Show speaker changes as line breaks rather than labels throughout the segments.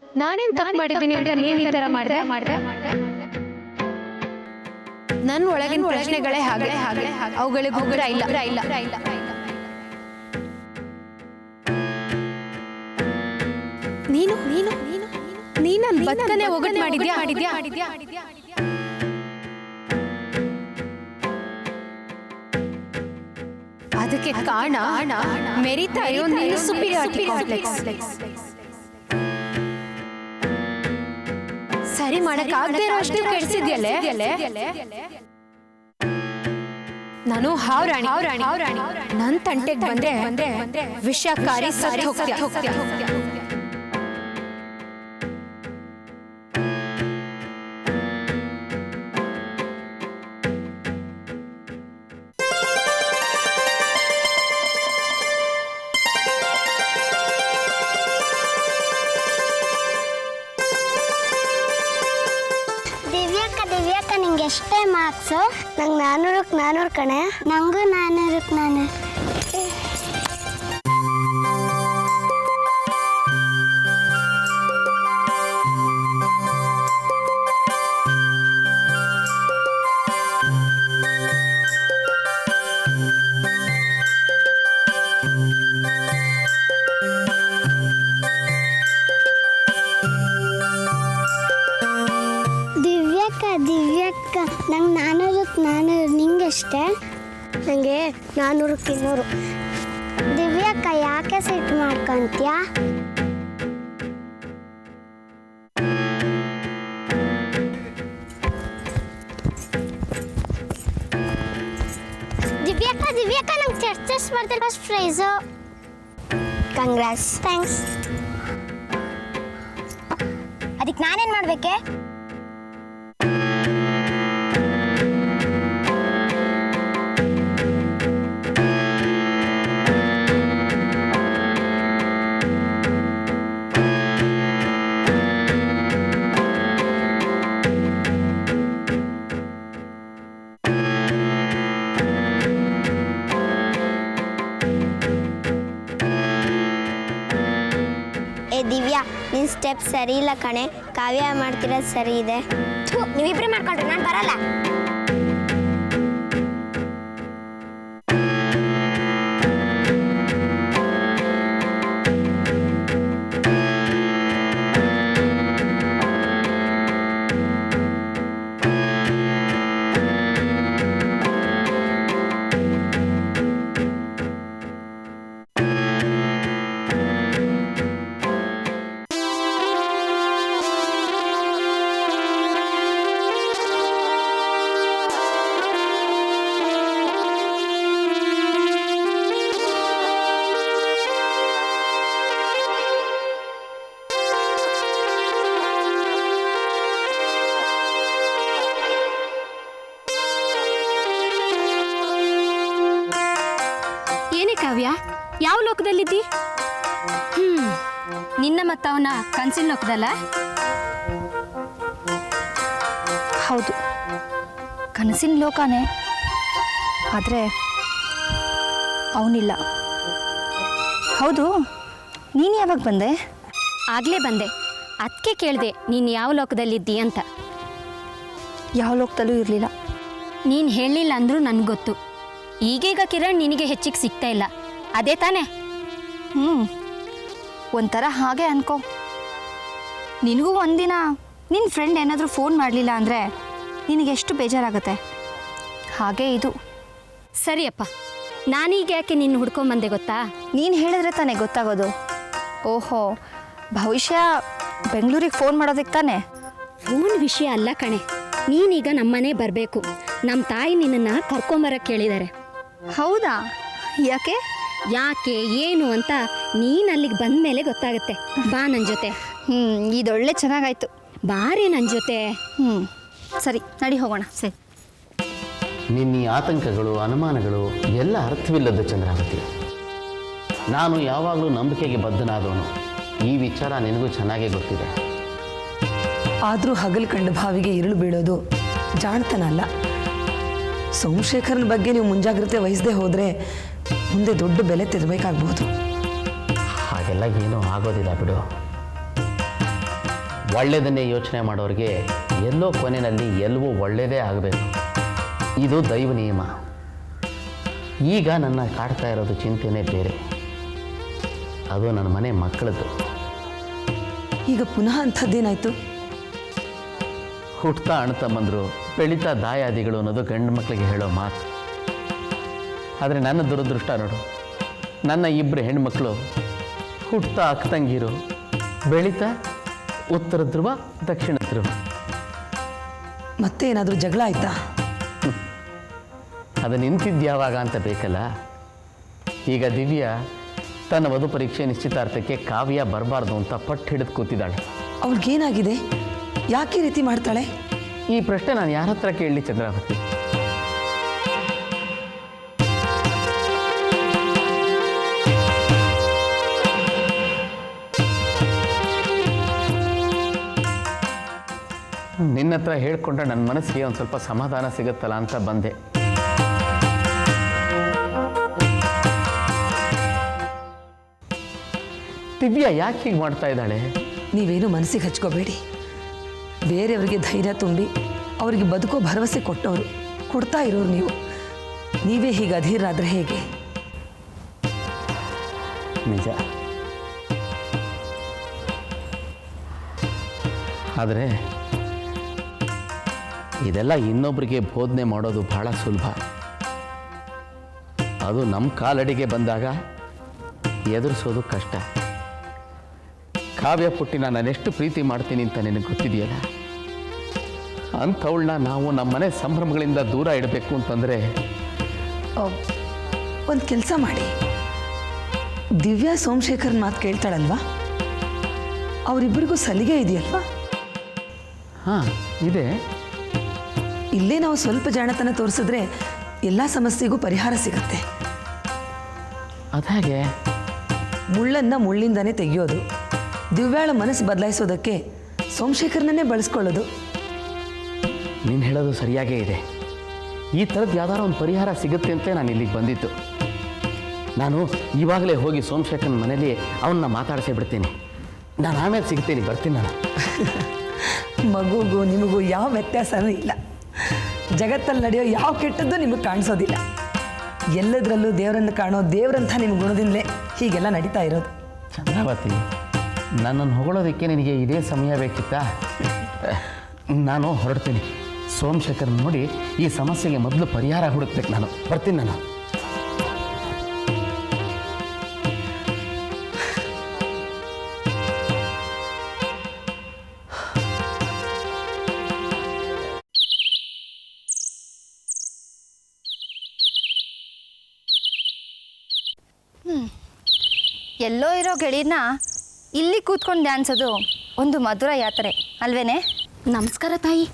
ನಾನೇನ್ ತಪ್ಪು ಮಾಡಿದ್ದೀನಿ ಅಂತ ನೀನ್ ಈ ತರ ಮಾಡಿದೆ? ನನ್ನ ಒಳಗಿನ ಪ್ರಶ್ನೆಗಳೇ ಹಾಗೆ ಅವುಗಳಿಗೆ ಉತ್ತರ ಇಲ್ಲ. ನೀನು ನನ್ನ ಬದುಕನ್ನೇ ಒಗಟು ಮಾಡಿದ್ಯಾ? ಅದಕ್ಕೆ ಕಾರಣ ಮೆರಿತಾ ಇರೋ ನಿನ್ನ ಸುಪೀರಿಯಾರಿಟಿ ಕಾಂಪ್ಲೆಕ್ಸ್. ಸರಿ ಮಾಡಕ್ಕಾಗದೇ ಇರೋ ಅಷ್ಟು ಕೆಡಿಸಿದ್ಯಲ್ಲೇ. ನಾನು ಹಾವ್ರಾಣಿ ನನ್ನ ತಂಟೆಗೆ ಬಂದ್ರೆ ವಿಷಕಾರಿ ಸರಿ ಹೋಗ್ತೀಯ.
ದಿವ್ಯಾಕ್ಕ ನಿಂಗೆ ಎಷ್ಟೇ ಮಾರ್ಕ್ಸು? ನಂಗೆ 400ಕ್ಕೆ 400 ಕಣೆ. ನಂಗೂ 400ಕ್ಕೆ 400. ದಿವ್ಯಾಕ್ಕ ನಂಗೆ 400ಕ್ಕೆ 400. ನಿಂಗೆಷ್ಟೇ? ನನಗೆ 400ಕ್ಕೆ 200. ದಿವ್ಯಾಕ್ಕ ಯಾಕೆ ಸಿಟ್ಟು ಮಾಡ್ಕೊಂತೀಯ? ದಿವ್ಯಾಕ್ಕ ನಂಗೆ ಚರ್ಚಸ್ ಬರ್ತಾರೆ ಫಸ್ಟ್ ಪ್ರೈಸು. ಕಂಗ್ರಾಟ್ಸ್. ಥ್ಯಾಂಕ್ಸ್. ಅದಕ್ಕೆ ನಾನೇನು ಮಾಡಬೇಕೆ? ದಿವ್ಯಾ, ನಿನ್ನ ಸ್ಟೆಪ್ ಸರಿ ಇಲ್ಲ ಕಣೆ. ಕಾವ್ಯ ಮಾಡ್ತಿರೋದು ಸರಿ ಇದೆ. ನೀವಿಬ್ರೇ ಮಾಡ್ಕೊಳ್ರಿ, ನಾನು ಬರಲ್ಲ.
ಕಾವ್ಯ, ಯಾವ ಲೋಕದಲ್ಲಿದ್ದಿ? ನಿನ್ನ ಮತ್ತವನ ಕನಸಿನ ಲೋಕದಲ್ಲ?
ಹೌದು, ಕನಸಿನ ಲೋಕನೇ. ಆದರೆ ಅವನಿಲ್ಲ. ಹೌದು, ನೀನು ಯಾವಾಗ ಬಂದೆ?
ಆಗಲೇ ಬಂದೆ. ಅದಕ್ಕೆ ಕೇಳಿದೆ ನೀನು ಯಾವ ಲೋಕದಲ್ಲಿದ್ದಿ ಅಂತ.
ಯಾವ ಲೋಕದಲ್ಲೂ ಇರಲಿಲ್ಲ.
ನೀನು ಹೇಳಲಿಲ್ಲ ಅಂದರೂ ನನಗೆ ಗೊತ್ತು. ಈಗೀಗ ಕಿರಣ್ ನಿನಗೆ ಹೆಚ್ಚಿಗೆ ಸಿಗ್ತಾ ಇಲ್ಲ, ಅದೇ ತಾನೇ?
ಒಂಥರ ಹಾಗೆ ಅನ್ಕೋ. ನಿನಗೂ ಒಂದಿನ ನಿನ್ನ ಫ್ರೆಂಡ್ ಏನಾದರೂ ಫೋನ್ ಮಾಡಲಿಲ್ಲ ಅಂದರೆ ನಿನಗೆಷ್ಟು ಬೇಜಾರಾಗುತ್ತೆ. ಹಾಗೆ ಇದು.
ಸರಿಯಪ್ಪ, ನಾನೀಗ ಯಾಕೆ ನಿನ್ನ ಹುಡ್ಕೊಂಬಂದೆ ಗೊತ್ತಾ?
ನೀನು ಹೇಳಿದ್ರೆ ತಾನೇ ಗೊತ್ತಾಗೋದು. ಓಹೋ, ಭವಿಷ್ಯ ಬೆಂಗಳೂರಿಗೆ ಫೋನ್ ಮಾಡೋದಕ್ಕೆ ತಾನೇ?
ಫೋನ್ ವಿಷಯ ಅಲ್ಲ ಕಣೆ. ನೀನೀಗ ನಮ್ಮನೆ ಬರಬೇಕು. ನಮ್ಮ ತಾಯಿ ನಿನ್ನನ್ನು ಕರ್ಕೊಂಬರಕ್ಕೆ ಕೇಳಿದ್ದಾರೆ.
ಹೌದಾ? ಯಾಕೆ
ಏನು ಅಂತ ನೀನು ಅಲ್ಲಿಗೆ ಬಂದ ಮೇಲೆ ಗೊತ್ತಾಗುತ್ತೆ. ಬಾ ನನ್ನ ಜೊತೆ.
ಇದೊಳ್ಳೆ ಚೆನ್ನಾಗಾಯ್ತು.
ಬಾರಿ ನನ್ನ ಜೊತೆ.
ಸರಿ, ನಡಿ ಹೋಗೋಣ.
ಸರಿ.
ನಿನ್ನ ಆತಂಕಗಳು, ಅನುಮಾನಗಳು ಎಲ್ಲ ಅರ್ಥವಿಲ್ಲದ ಚಂದ್ರಾವತಿ. ನಾನು ಯಾವಾಗಲೂ ನಂಬಿಕೆಗೆ ಬದ್ಧನಾದವನು. ಈ ವಿಚಾರ ನಿನಗೂ ಚೆನ್ನಾಗೇ ಗೊತ್ತಿದೆ.
ಆದರೂ ಹಗಲು ಕಂಡ ಭಾವಿಗೆ ഇരുಳು ಬೀಳೋದು ಜಾಣತನ ಅಲ್ಲ. ಸೋಮಶೇಖರನ ಬಗ್ಗೆ ನೀವು ಮುಂಜಾಗ್ರತೆ ವಹಿಸದೆ ಹೋದರೆ ಮುಂದೆ ದೊಡ್ಡ ಬೆಲೆ ತೆರಬೇಕಾಗ್ಬೋದು.
ಹಾಗೆಲ್ಲ ಏನೂ ಆಗೋದಿಲ್ಲ ಬಿಡು. ಒಳ್ಳೆಯದನ್ನೇ ಯೋಚನೆ ಮಾಡೋರಿಗೆ ಎಲ್ಲೋ ಕೊನೆಯಲ್ಲಿ ಎಲ್ಲವೂ ಒಳ್ಳೆಯದೇ ಆಗಬೇಕು. ಇದು ದೈವ ನಿಯಮ. ಈಗ ನನ್ನ ಕಾಡ್ತಾ ಇರೋದು ಚಿಂತೆನೇ ಬೇರೆ, ಅದು ನನ್ನ ಮನೆ ಮಕ್ಕಳದ್ದು.
ಈಗ ಪುನಃ ಅಂಥದ್ದೇನಾಯಿತು?
ಹುಟ್ತಾ ಅಣ್ತಮ್ಮಂದರು, ಬೆಳೀತಾ ದಾಯಾದಿಗಳು ಅನ್ನೋದು ಗಂಡು ಮಕ್ಕಳಿಗೆ ಹೇಳೋ ಮಾತು. ಆದರೆ ನನ್ನ ದುರದೃಷ್ಟ ನೋಡು, ನನ್ನ ಇಬ್ಬರು ಹೆಣ್ಮಕ್ಳು ಹುಟ್ತಾ ಅಕ್ಕತಂಗಿರು, ಬೆಳೀತಾ ಉತ್ತರ ಧ್ರುವ ದಕ್ಷಿಣ ಧ್ರುವ.
ಮತ್ತೆ ಏನಾದರೂ ಜಗಳ ಆಯ್ತಾ?
ಅದು ನಿಂತಿದ್ದು ಯಾವಾಗ ಅಂತ ಬೇಕಲ್ಲ. ಈಗ ದಿವ್ಯಾ ತನ್ನ ವಧು ಪರೀಕ್ಷೆ ನಿಶ್ಚಿತಾರ್ಥಕ್ಕೆ ಕಾವ್ಯ ಬರಬಾರ್ದು ಅಂತ ಪಟ್ಟು ಹಿಡಿದು ಕೂತಿದ್ದಾಳೆ.
ಅವ್ಳಿಗೇನಾಗಿದೆ? ಯಾಕೆ ಈ ರೀತಿ ಮಾಡ್ತಾಳೆ?
ಈ ಪ್ರಶ್ನೆ ನಾನು ಯಾರ ಹತ್ರ ಕೇಳಲಿ ಚಂದ್ರಾವತಿ? ನಿನ್ನ ಹತ್ರ ಹೇಳ್ಕೊಂಡ್ರೆ ನನ್ನ ಮನಸ್ಸಿಗೆ ಒಂದು ಸ್ವಲ್ಪ ಸಮಾಧಾನ ಸಿಗುತ್ತಲ್ಲ ಅಂತ ಬಂದೆ. ದಿವ್ಯಾ ಯಾಕೆ ಹೀಗೆ ಮಾಡ್ತಾ ಇದ್ದಾಳೆ?
ನೀವೇನು ಮನಸ್ಸಿಗೆ ಹಚ್ಕೋಬೇಡಿ. ಬೇರೆಯವರಿಗೆ ಧೈರ್ಯ ತುಂಬಿ ಅವರಿಗೆ ಬದುಕೋ ಭರವಸೆ ಕೊಡ್ತಾ ಇರೋರು ನೀವು. ನೀವೇ ಹೀಗೆ ಅಧೀರಾದರೆ ಹೇಗೆ?
ನಿಜ. ಆದರೆ ಇದೆಲ್ಲ ಇನ್ನೊಬ್ಬರಿಗೆ ಬೋಧನೆ ಮಾಡೋದು ಬಹಳ ಸುಲಭ. ಅದು ನಮ್ಮ ಕಾಲಡಿಗೆ ಬಂದಾಗ ಎದುರಿಸೋದು ಕಷ್ಟ. ಕಾವ್ಯ ಪುಟ್ಟಿನ ನಾನೆಷ್ಟು ಪ್ರೀತಿ ಮಾಡ್ತೀನಿ ಅಂತ ನಿನಗೆ ಗೊತ್ತಿದೆಯಲ್ಲ. ಅಂಥವಳನ್ನ ನಾವು ನಮ್ಮ ಮನೆ ಸಂಭ್ರಮಗಳಿಂದ ದೂರ ಇಡಬೇಕು ಅಂತಂದರೆ
ಒಂದು ಕೆಲಸ ಮಾಡಿ, ದಿವ್ಯಾ ಸೋಮಶೇಖರನ್ ಮಾತು ಕೇಳ್ತಾಳಲ್ವಾ? ಅವರಿಬ್ಬರಿಗೂ ಸಲಿಗೆ ಇದೆಯಲ್ವಾ?
ಹಾಂ, ಇದೆ.
ಇಲ್ಲೇ ನಾವು ಸ್ವಲ್ಪ ಜಾಣತನ ತೋರಿಸಿದ್ರೆ ಎಲ್ಲ ಸಮಸ್ಯೆಗೂ ಪರಿಹಾರ ಸಿಗತ್ತೆ.
ಅದಾಗೆ
ಮುಳ್ಳನ್ನು ಮುಳ್ಳಿಂದನೇ ತೆಗೆಯೋದು, ದಿವ್ಯಾಳ ಮನಸ್ಸು ಬದಲಾಯಿಸೋದಕ್ಕೆ ಸೋಮಶೇಖರನನ್ನೇ ಬಳಸ್ಕೊಳ್ಳೋದು.
ನೀನು ಹೇಳೋದು ಸರಿಯಾಗೇ ಇದೆ. ಈ ಥರದ್ದು ಯಾವ್ದಾರು ಒಂದು ಪರಿಹಾರ ಸಿಗುತ್ತೆ ಅಂತ ನಾನು ಇಲ್ಲಿಗೆ ಬಂದಿತ್ತು. ನಾನು ಇವಾಗಲೇ ಹೋಗಿ ಸೋಮಶೇಖರನ ಮನೇಲಿ ಅವನ್ನ ಮಾತಾಡಿಸೇ ಬಿಡ್ತೀನಿ. ನಾನು ಆಮೇಲೆ ಸಿಗ್ತೀನಿ, ಬರ್ತೀನಿ ನಾನು.
ಮಗುಗೂ ನಿಮಗೂ ಯಾವ ವ್ಯತ್ಯಾಸನೂ ಇಲ್ಲ. ಜಗತ್ತಲ್ಲಿ ನಡೆಯೋ ಯಾವ ಕೆಟ್ಟದ್ದು ನಿಮಗೆ ಕಾಣಿಸೋದಿಲ್ಲ. ಎಲ್ಲದರಲ್ಲೂ ದೇವರನ್ನು ಕಾಣೋ ದೇವರಂಥ ನಿಮ್ಮ ಗುಣದಿಂದಲೇ ಹೀಗೆಲ್ಲ ನಡೀತಾ ಇರೋದು.
ಚಂದ್ರಾವತಿ, ನನ್ನನ್ನು ಹೊಗಳೋದಕ್ಕೆ ನಿನಗೆ ಇದೇ ಸಮಯ ಬೇಕಿತ್ತಾ? ನಾನು ಹೊರಡ್ತೀನಿ. ಸೋಮಶೇಖರನ್ ನೋಡಿ ಈ ಸಮಸ್ಯೆಗೆ ಮೊದಲು ಪರಿಹಾರ ಹುಡುಕ್ಬೇಕು. ನಾನು ಬರ್ತೀನಿ. ನಾನು
ಎಲ್ಲೋ ಇರೋ ಗೆಳೆಯನ್ನ ಇಲ್ಲಿ ಕೂತ್ಕೊಂಡು ಡ್ಯಾನ್ಸೋದು ಒಂದು ಮಧುರ ಯಾತ್ರೆ ಅಲ್ವೇನೆ?
ನಮಸ್ಕಾರ ತಾಯಿ.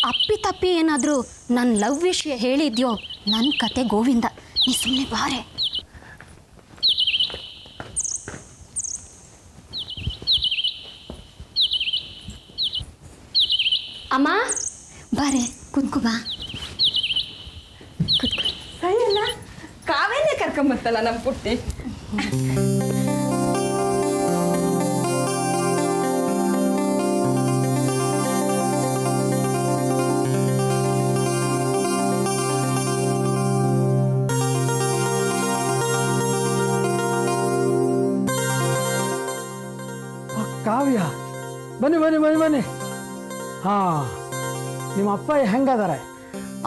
ಅಪ್ಪಿ ತಪ್ಪಿ ಏನಾದರೂ ನನ್ನ ಲವ್ ವಿಷಯ ಹೇಳಿದ್ಯೋ ನನ್ನ ಕತೆ ಗೋವಿಂದ. ನೀ ಸುಮ್ಮನೆ ಬಾರೆ. ಅಮ್ಮ ಬಾರೆ, ಕುತ್ಕೋ ಬಾ. ಕುತ್ಕೋ.
ಸರಿ ಅಲ್ಲ, ಕಾವೇನೇ ಕರ್ಕೊಂಬತ್ತಲ್ಲ ನಮ್ಮ ಪುಟ್ಟಿ.
ಕಾವ್ಯ, ಬನ್ನಿ ಬನ್ನಿ ಬನ್ನಿ ಬನ್ನಿ. ಹಾಂ, ನಿಮ್ಮ ಅಪ್ಪ ಹೆಂಗದಾರೆ?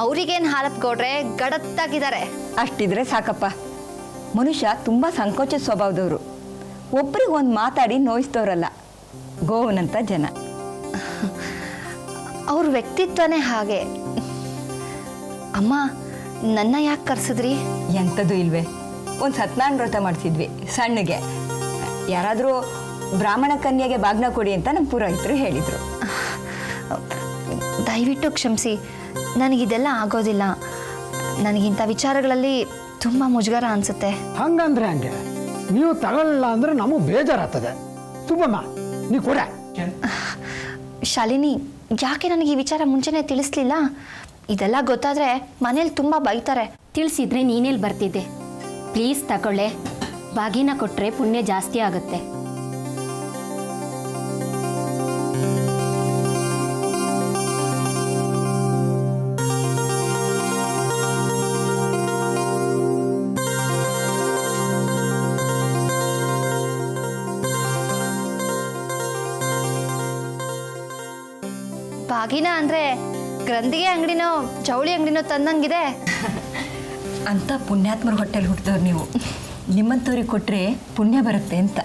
ಅವ್ರಿಗೇನು ಹಾಲತ್ ಕೊಡ್ರೆ ಗಡತ್ತಾಗಿದ್ದಾರೆ.
ಅಷ್ಟಿದ್ರೆ ಸಾಕಪ್ಪ. ಮನುಷ್ಯ ತುಂಬ ಸಂಕೋಚ ಸ್ವಭಾವದವರು. ಒಬ್ರಿಗೆ ಒಂದು ಮಾತಾಡಿ ನೋಯಿಸ್ತವ್ರಲ್ಲ, ಗೋವನಂತ ಜನ.
ಅವ್ರ ವ್ಯಕ್ತಿತ್ವನೇ ಹಾಗೆ. ಅಮ್ಮ, ನನ್ನ ಯಾಕೆ ಕರ್ಸಿದ್ರಿ?
ಎಂಥದ್ದು ಇಲ್ವೇ, ಒಂದು ಸತ್ಯನಾರಾಯಣ ವ್ರತ ಮಾಡಿಸಿದ್ವಿ ಸಣ್ಣಗೆ. ಯಾರಾದರೂ ಬ್ರಾಹ್ಮಣ ಕನ್ಯೆಗೆ ಬಾಗ್ನ ಕೊಡಿ ಅಂತ ನಮ್ಮ ಪುರೋಹಿತರು ಹೇಳಿದರು.
ದಯವಿಟ್ಟು ಕ್ಷಮಿಸಿ, ನನಗಿದೆಲ್ಲ ಆಗೋದಿಲ್ಲ. ನನಗಿಂಥ ವಿಚಾರಗಳಲ್ಲಿ ತುಂಬ ಮುಜುಗರ ಅನಿಸುತ್ತೆ.
ಹಂಗಂದ್ರೆ ಹಂಗೆ, ನೀವು ತಗೊಳ್ಳ ಅಂದ್ರೆ ನಮಗೆ ಬೇಜಾರಾಗ್ತದೆ. ತುಂಬಮ್ಮ ನೀ ಕೊಡ.
ಶಾಲಿನಿ, ಯಾಕೆ ನನಗೆ ಈ ವಿಚಾರ ಮುಂಚೆನೇ ತಿಳಿಸ್ಲಿಲ್ಲ? ಇದೆಲ್ಲ ಗೊತ್ತಾದರೆ ಮನೇಲಿ ತುಂಬ ಬೈತಾರೆ.
ತಿಳಿಸಿದ್ರೆ ನೀನೆಲ್ಲಿ ಬರ್ತಿದ್ದೆ? ಪ್ಲೀಸ್ ತಗೊಳ್ಳೆ. ಬಾಗಿನ ಕೊಟ್ಟರೆ ಪುಣ್ಯ ಜಾಸ್ತಿ ಆಗುತ್ತೆ.
ಬಾಗಿನ ಅಂದರೆ ಗ್ರಂಥಿಗೆ ಅಂಗಡಿನೋ ಜವಳಿ ಅಂಗಡಿನೋ ತಂದಂಗಿದೆ.
ಅಂತ ಪುಣ್ಯಾತ್ಮರ ಹೊಟ್ಟೆಲಿ ಹುಟ್ಟಿದವ್ರು ನೀವು. ನಿಮ್ಮಂಥವ್ರಿಗೆ ಕೊಟ್ಟರೆ ಪುಣ್ಯ ಬರುತ್ತೆ ಅಂತ.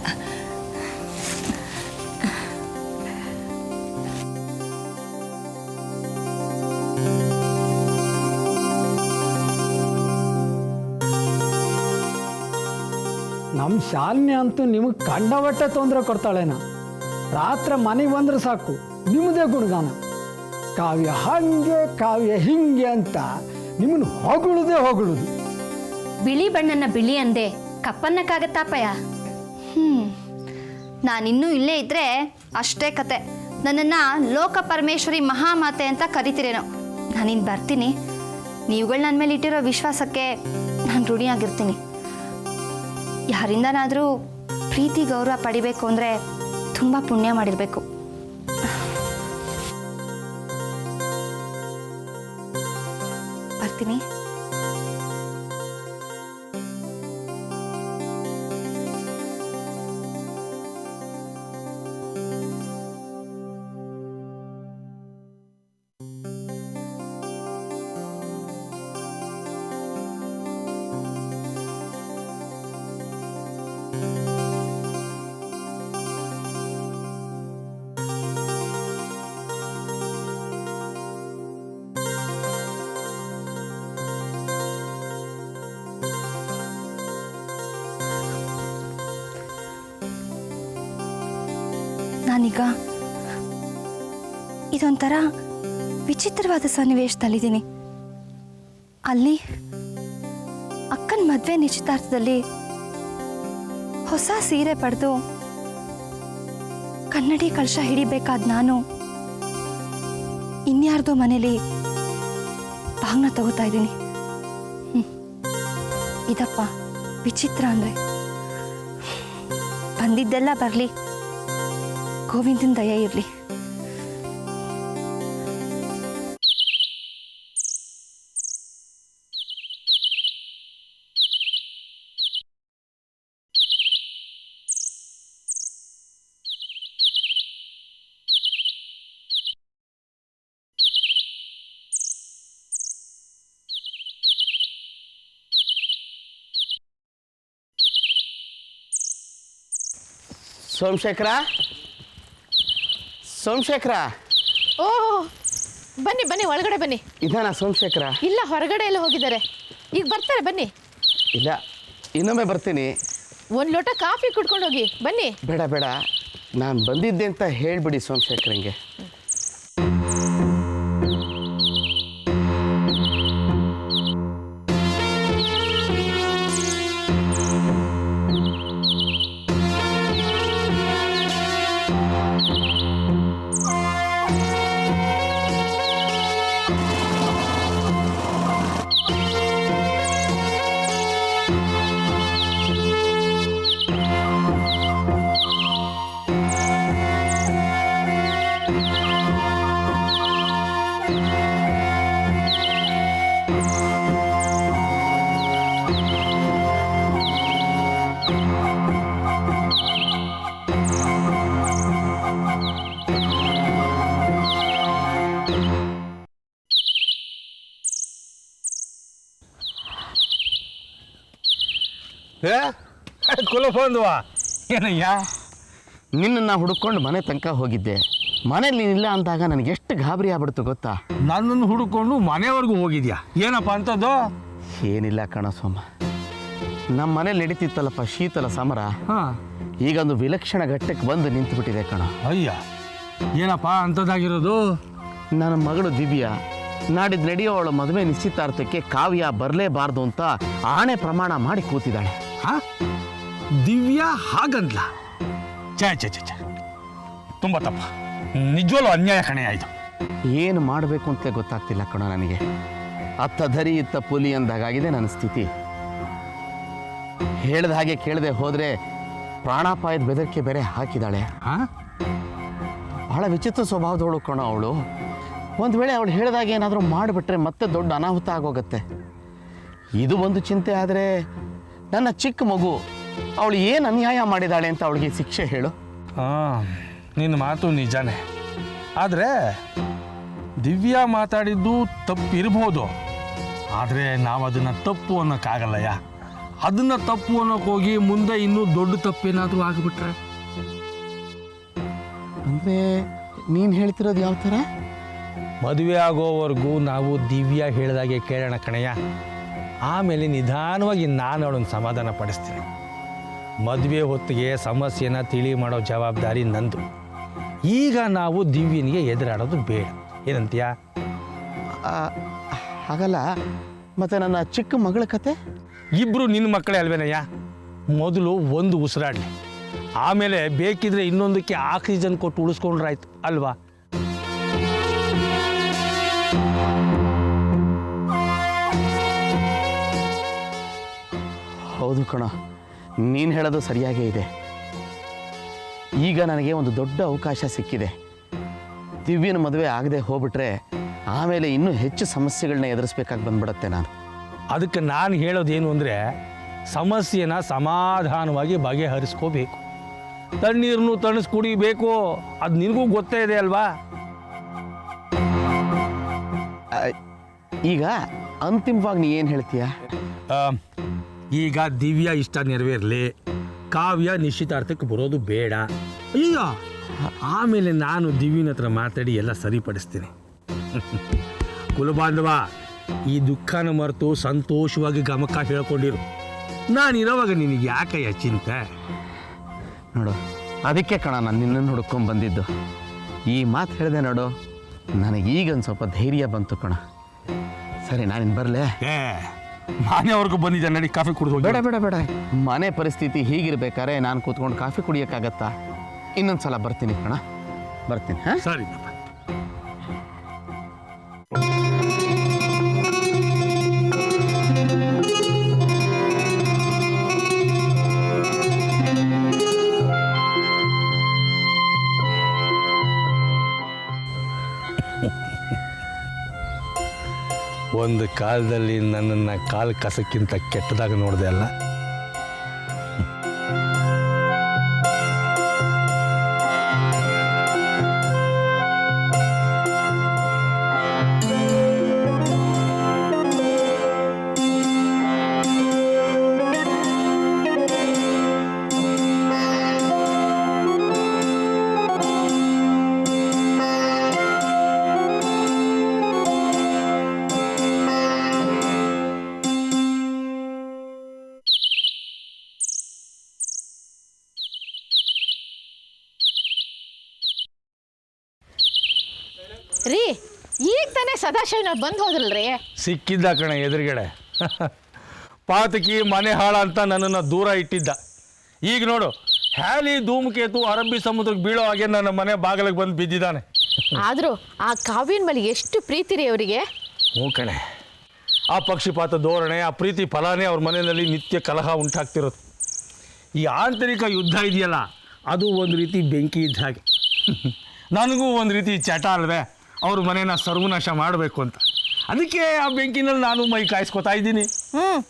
ನಮ್ಮ ಶಾಲಿನಿ ಅಂತೂ ನಿಮಗೆ ಕಂಡಬಟ್ಟೆ ತೊಂದರೆ ಕೊಡ್ತಾಳೇನ. ರಾತ್ರಿ ಮನೆಗೆ ಬಂದ್ರೆ ಸಾಕು ನಿಮ್ಮದೇ ಗುಣಗಾನ. ಕಾವ್ಯ ಹಂಗೆ ಕಾವ್ಯ ಹಿಂಗೆ ಅಂತ ನಿಮ್ಮನ್ನು ಹೊಗಳುದೇ ಹೊಗಳುದು.
ಬಿಳಿ ಬಣ್ಣನ ಬಿಳಿ ಅಂದೆ ಕಪ್ಪನ್ನಕ್ಕಾಗತ್ತಾಪಯ್ಯ.
ನಾನಿನ್ನೂ ಇಲ್ಲೇ ಇದ್ದರೆ ಅಷ್ಟೇ ಕತೆ. ನನ್ನನ್ನು ಲೋಕ ಪರಮೇಶ್ವರಿ ಮಹಾಮಾತೆ ಅಂತ ಕರಿತೀರೇನೋ. ನಾನಿನ್ನು ಬರ್ತೀನಿ. ನೀವುಗಳು ನನ್ನ ಮೇಲೆ ಇಟ್ಟಿರೋ ವಿಶ್ವಾಸಕ್ಕೆ ನಾನು ಋಣಿಯಾಗಿರ್ತೀನಿ. ಯಾರಿಂದನಾದರೂ ಪ್ರೀತಿ ಗೌರವ ಪಡಿಬೇಕು ಅಂದರೆ ತುಂಬ ಪುಣ್ಯ ಮಾಡಿರಬೇಕು. ಬರ್ತೀನಿ. ನಾನೀಗ ಇದೊಂಥರ ವಿಚಿತ್ರವಾದ ಸನ್ನಿವೇಶದಲ್ಲಿದ್ದೀನಿ. ಅಲ್ಲಿ ಅಕ್ಕನ ಮದುವೆ ನಿಶ್ಚಿತಾರ್ಥದಲ್ಲಿ ಹೊಸ ಸೀರೆ ಪಡೆದು ಕನ್ನಡಿ ಕಳಶ ಹಿಡಿಬೇಕಾದ ನಾನು ಇನ್ಯಾರ್ದೋ ಮನೇಲಿ ಭಾಗನ ತಗೋತಾ ಇದ್ದೀನಿ. ಇದಪ್ಪ ವಿಚಿತ್ರ ಅಂದರೆ. ಬಂದಿದ್ದೆಲ್ಲ ಬರಲಿ, ಗೋವಿಂದನ ದಯ ಇರಲಿ.
ಸೋಮಶೇಖರ, ಸೋಮಶೇಖರ.
ಓಹ್, ಬನ್ನಿ ಬನ್ನಿ, ಒಳಗಡೆ ಬನ್ನಿ.
ಇದಾನ ಸೋಮಶೇಖರ?
ಇಲ್ಲ, ಹೊರಗಡೆ ಎಲ್ಲ ಹೋಗಿದ್ದಾರೆ. ಈಗ ಬರ್ತಾರೆ, ಬನ್ನಿ.
ಇಲ್ಲ, ಇನ್ನೊಮ್ಮೆ ಬರ್ತೀನಿ.
ಒಂದು ಲೋಟ ಕಾಫಿ ಕುಡ್ಕೊಂಡು ಹೋಗಿ ಬನ್ನಿ.
ಬೇಡ ಬೇಡ, ನಾನು ಬಂದಿದ್ದೆ ಅಂತ ಹೇಳಿಬಿಡಿ ಸೋಮಶೇಖರಂಗೆ.
ಕುಲಫಂದುವ ಏನಯ್ಯ?
ನಿನ್ನನ್ನು ಹುಡುಕೊಂಡು ಮನೆ ತನಕ ಹೋಗಿದ್ದೆ. ಮನೇಲಿ ನೀನಿಲ್ಲ ಅಂದಾಗ ನನಗೆ ಎಷ್ಟು ಗಾಬರಿ ಆಗ್ಬಿಡ್ತು ಗೊತ್ತಾ?
ನನ್ನನ್ನು ಹುಡುಕೊಂಡು ಮನೆವರೆಗೂ ಹೋಗಿದ್ಯಾ? ಏನಪ್ಪ ಅಂಥದ್ದು?
ಏನಿಲ್ಲ ಕಣ ಸೋಮ, ನಮ್ಮ ಮನೇಲಿ ನಡೀತಿತ್ತಲ್ಲಪ್ಪ ಶೀತಲ ಸಮರ,
ಹಾಂ,
ಈಗ ಒಂದು ವಿಲಕ್ಷಣ ಘಟ್ಟಕ್ಕೆ ಬಂದು ನಿಂತುಬಿಟ್ಟಿದೆ ಕಣ.
ಅಯ್ಯ, ಏನಪ್ಪ ಅಂಥದ್ದಾಗಿರೋದು?
ನನ್ನ ಮಗಳು ದಿವ್ಯಾ ನಾಡಿದ್ದು ನಡೆಯೋ ಅವಳ ಮದುವೆ ನಿಶ್ಚಿತಾರ್ಥಕ್ಕೆ ಕಾವ್ಯ ಬರಲೇಬಾರ್ದು ಅಂತ ಆಣೆ ಪ್ರಮಾಣ ಮಾಡಿ ಕೂತಿದ್ದಾಳೆ.
ಹಾಂ, ದಿವ್ಯಾ ಹಾಗಂದ್ಲ? ಛೇ ಛೇ ಛೇ ಛೇ, ತುಂಬ ತಪ್ಪ. ನಿಜವಲ್ಲೂ ಅನ್ಯಾಯ ಕಣೆ ಆಯಿತು.
ಏನು ಮಾಡಬೇಕು ಅಂತಲೇ ಗೊತ್ತಾಗ್ತಿಲ್ಲ ಕಣ ನನಗೆ. ಅತ್ತ ಧರಿ ಇತ್ತ ಪುಲಿ ಅಂದಾಗಿದೆ ನನ್ನ ಸ್ಥಿತಿ. ಹೇಳ್ದ ಹಾಗೆ ಕೇಳದೆ ಹೋದರೆ ಪ್ರಾಣಾಪಾಯದ ಬೆದರಿಕೆ ಬೇರೆ ಹಾಕಿದ್ದಾಳೆ.
ಹಾಂ,
ಬಹಳ ವಿಚಿತ್ರ ಸ್ವಭಾವದವಳು ಕಣ ಅವಳು. ಒಂದು ವೇಳೆ ಅವಳು ಹೇಳಿದಾಗ ಏನಾದರೂ ಮಾಡಿಬಿಟ್ರೆ ಮತ್ತೆ ದೊಡ್ಡ ಅನಾಹುತ ಆಗೋಗುತ್ತೆ. ಇದು ಒಂದು ಚಿಂತೆ. ಆದರೆ ನನ್ನ ಚಿಕ್ಕ ಮಗು, ಅವಳು ಏನು ಅನ್ಯಾಯ ಮಾಡಿದಾಳೆ ಅಂತ ಅವಳಿಗೆ ಶಿಕ್ಷೆ ಹೇಳು.
ಹಾಂ, ನಿನ್ನ ಮಾತು ನಿಜಾನೇ. ಆದರೆ ದಿವ್ಯಾ ಮಾತಾಡಿದ್ದು ತಪ್ಪಿರ್ಬೋದು, ಆದರೆ ನಾವು ಅದನ್ನು ತಪ್ಪು ಅನ್ನೋಕ್ಕಾಗಲ್ಲಯ್ಯ. ಅದನ್ನು ತಪ್ಪು ಅನ್ನೋಕೆ ಹೋಗಿ ಮುಂದೆ ಇನ್ನೂ ದೊಡ್ಡ ತಪ್ಪೇನಾದರೂ ಆಗಿಬಿಟ್ರೆ?
ಅಂದರೆ ನೀನು ಹೇಳ್ತಿರೋದು ಯಾವ ಥರ?
ಮದುವೆ ಆಗೋವರೆಗೂ ನಾವು ದಿವ್ಯಾ ಹೇಳಿದಾಗೆ ಕೇಳೋಣ ಕಣಯ್ಯ. ಆಮೇಲೆ ನಿಧಾನವಾಗಿ ನಾನು ಅವಳನ್ನು ಸಮಾಧಾನ ಪಡಿಸ್ತೀನಿ. ಮದುವೆ ಹೊತ್ತಿಗೆ ಸಮಸ್ಯೆನ ತಿಳಿ ಮಾಡೋ ಜವಾಬ್ದಾರಿ ನಂದು. ಈಗ ನಾವು ದಿವ್ಯನಿಗೆ ಎದುರಾಡೋದು ಬೇಡ, ಏನಂತೀಯ?
ಹಾಗಲ್ಲ, ಮತ್ತು ನನ್ನ ಚಿಕ್ಕ ಮಗಳ ಕತೆ?
ಇಬ್ಬರು ನಿನ್ನ ಮಕ್ಕಳೇ ಅಲ್ವೇನಯ್ಯ. ಮೊದಲು ಒಂದು ಉಸಿರಾಡಲಿ, ಆಮೇಲೆ ಬೇಕಿದ್ರೆ ಇನ್ನೊಂದಕ್ಕೆ ಆಕ್ಸಿಜನ್ ಕೊಟ್ಟು ಉಳಿಸ್ಕೊಂಡ್ರಾಯ್ತು ಅಲ್ವಾ?
ಹೌದು ಕಣ, ನೀನು ಹೇಳೋದು ಸರಿಯಾಗೇ ಇದೆ. ಈಗ ನನಗೆ ಒಂದು ದೊಡ್ಡ ಅವಕಾಶ ಸಿಕ್ಕಿದೆ. ದಿವ್ಯನ ಮದುವೆ ಆಗದೆ ಹೋಗ್ಬಿಟ್ರೆ ಆಮೇಲೆ ಇನ್ನೂ ಹೆಚ್ಚು ಸಮಸ್ಯೆಗಳನ್ನ ಎದುರಿಸ್ಬೇಕಾಗಿ ಬಂದ್ಬಿಡತ್ತೆ ನಾನು.
ಅದಕ್ಕೆ ನಾನು ಹೇಳೋದೇನು ಅಂದರೆ, ಸಮಸ್ಯೆನ ಸಮಾಧಾನವಾಗಿ ಬಗೆಹರಿಸ್ಕೋಬೇಕು. ತಣ್ಣೀರನ್ನು ತಣಿಸ್ ಕುಡಿಬೇಕು, ಅದು ನಿನಗೂ ಗೊತ್ತೇ ಇದೆ ಅಲ್ವಾ?
ಈಗ ಅಂತಿಮವಾಗಿ ನೀ ಏನು ಹೇಳ್ತೀಯ?
ಈಗ ದಿವ್ಯಾ ಇಷ್ಟ ನೆರವೇರಲಿ, ಕಾವ್ಯ ನಿಶ್ಚಿತಾರ್ಥಕ್ಕೆ ಬರೋದು ಬೇಡ. ಅಯ್ಯೋ, ಆಮೇಲೆ ನಾನು ದಿವ್ಯನ ಹತ್ರ ಮಾತಾಡಿ ಎಲ್ಲ ಸರಿಪಡಿಸ್ತೀನಿ. ಕುಲಬಾಂಧವ, ಈ ದುಃಖನ ಮರೆತು ಸಂತೋಷವಾಗಿ ಗಮಕ ಹೇಳ್ಕೊಂಡಿರು. ನಾನಿರೋವಾಗ ನಿನಗೆ ಯಾಕಯ್ಯ ಚಿಂತೆ?
ನೋಡು, ಅದಕ್ಕೆ ಕಣ ನಾನು ನಿನ್ನನ್ನು ಹುಡ್ಕೊಂಡು ಬಂದಿದ್ದು. ಈ ಮಾತು ಹೇಳಿದೆ ನೋಡು, ನನಗೀಗೊಂದು ಸ್ವಲ್ಪ ಧೈರ್ಯ ಬಂತು ಕಣ. ಸರಿ, ನಾನಿನ್ನು ಬರಲೇ?
ಮನೆಯವ್ರಿಗೂ ಬಂದಿದ್ದೆ, ನಡಿ ಕಾಫಿ ಕುಡಿದು.
ಬೇಡ ಬೇಡ ಬೇಡ, ಮನೆ ಪರಿಸ್ಥಿತಿ ಹೀಗಿರ್ಬೇಕಾದ್ರೆ ನಾನು ಕೂತ್ಕೊಂಡು ಕಾಫಿ ಕುಡಿಯೋಕ್ಕಾಗತ್ತಾ? ಇನ್ನೊಂದು ಸಲ ಬರ್ತೀನಿ ಕಣ, ಬರ್ತೀನಿ. ಹಾಂ,
ಸರಿ. ಒಂದು ಕಾಲದಲ್ಲಿ ನನ್ನನ್ನು ಕಾಲು ಕಸಕ್ಕಿಂತ ಕೆಟ್ಟದಾಗ ನೋಡಿದೆ ಅಲ್ಲ.
ರೀ, ಈಗ ತಾನೇ ಸದಾಶಿವನವ್ರು ಬಂದು ಹೋದ್ರಲ್ರಿ?
ಸಿಕ್ಕಿದ್ದ ಕಣೆ ಎದುರುಗಡೆ. ಪಾತಕಿ ಮನೆ ಹಾಳ ಅಂತ ನನ್ನನ್ನು ದೂರ ಇಟ್ಟಿದ್ದ. ಈಗ ನೋಡು, ಹ್ಯಾಲಿ ಧೂಮಕೇತು ಅರಬ್ಬಿ ಸಮುದ್ರಕ್ಕೆ ಬೀಳೋ ಹಾಗೆ ನನ್ನ ಮನೆ ಬಾಗಿಲಿಗೆ ಬಂದು ಬಿದ್ದಿದ್ದಾನೆ.
ಆದರೂ ಆ ಕಾವ್ಯನ ಮೇಲೆ ಎಷ್ಟು ಪ್ರೀತಿ ರೀ ಅವರಿಗೆ.
ಹ್ಞೂ ಕಣೆ, ಆ ಪಕ್ಷಿಪಾತ ಧೋರಣೆ, ಆ ಪ್ರೀತಿ ಫಲಾನೇ ಅವ್ರ ಮನೆಯಲ್ಲಿ ನಿತ್ಯ ಕಲಹ ಉಂಟಾಗ್ತಿರೋದು. ಈ ಆಂತರಿಕ ಯುದ್ಧ ಇದೆಯಲ್ಲ, ಅದು ಒಂದು ರೀತಿ ಬೆಂಕಿ ಇದ್ದ ಹಾಗೆ. ನನಗೂ ಒಂದು ರೀತಿ ಚಟ ಅಲ್ವೇ, ಅವ್ರ ಮನೇನ ಸರ್ವನಾಶ ಮಾಡಬೇಕು ಅಂತ. ಅದಕ್ಕೆ ಆ ಬೆಂಕಿನಲ್ಲಿ ನಾನು ಮೈ ಕಾಯಿಸ್ಕೊತಾ ಇದ್ದೀನಿ.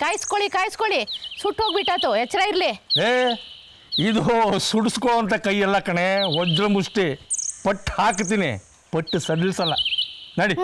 ಕಾಯಿಸ್ಕೊಳ್ಳಿ, ಸುಟ್ಟು ಹೋಗ್ಬಿಟ್ಟಾತು, ಎಚ್ಚರ ಇರಲಿ.
ಇದು ಸುಡಿಸ್ಕೋ ಅಂತ ಕೈಯೆಲ್ಲ ಕಣೆ, ವಜ್ರ ಮುಷ್ಟಿ. ಪಟ್ಟು ಹಾಕ್ತೀನಿ, ಪಟ್ಟು ಸಡಿಲಿಸಲ್ಲ. ನಡಿ.